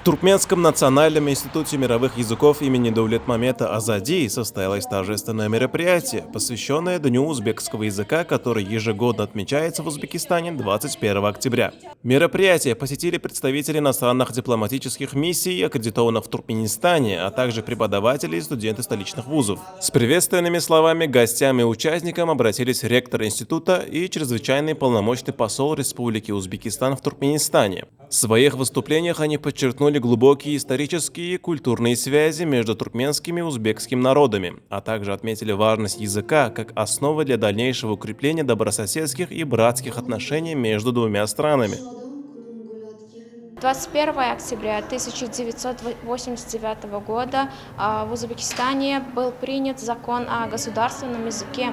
Туркменском национальном институте мировых языков имени Даулетмамета Азади состоялось торжественное мероприятие, посвященное Дню узбекского языка, который ежегодно отмечается в Узбекистане 21 октября. Мероприятие посетили представители иностранных дипломатических миссий, аккредитованных в Туркменистане, а также преподаватели и студенты столичных вузов. С приветственными словами к гостям и участникам обратились ректор института и чрезвычайный полномочный посол Республики Узбекистан в Туркменистане. В своих выступлениях они подчеркнули глубокие исторические и культурные связи между туркменским и узбекским народами, а также отметили важность языка как основы для дальнейшего укрепления добрососедских и братских отношений между двумя странами. 21 октября 1989 года в Узбекистане был принят закон о государственном языке.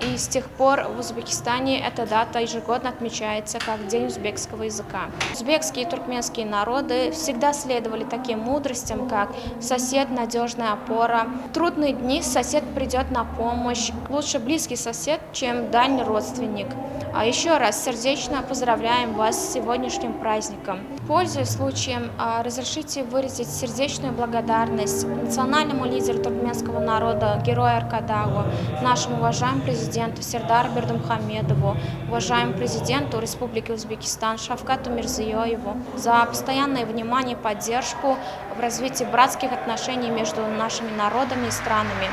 И с тех пор в Узбекистане эта дата ежегодно отмечается как День узбекского языка. Узбекские и туркменские народы всегда следовали таким мудростям, как «сосед – надежная опора», «в трудные дни сосед придет на помощь», «лучше близкий сосед, чем дальний родственник». А еще раз сердечно поздравляем вас с сегодняшним праздником. Пользуясь случаем, разрешите выразить сердечную благодарность национальному лидеру туркменского народа, герою Аркадагу, нашему уважаемому президенту Сердару Бердымухамедову, уважаемому президенту Республики Узбекистан Шавкату Мирзиёеву за постоянное внимание и поддержку в развитии братских отношений между нашими народами и странами.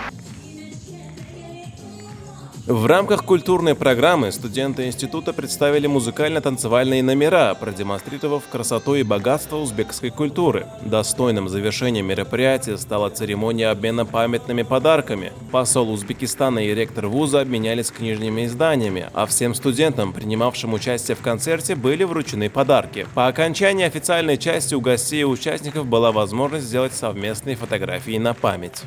В рамках культурной программы студенты института представили музыкально-танцевальные номера, продемонстрировав красоту и богатство узбекской культуры. Достойным завершением мероприятия стала церемония обмена памятными подарками. Посол Узбекистана и ректор вуза обменялись книжными изданиями, а всем студентам, принимавшим участие в концерте, были вручены подарки. По окончании официальной части у гостей и участников была возможность сделать совместные фотографии на память.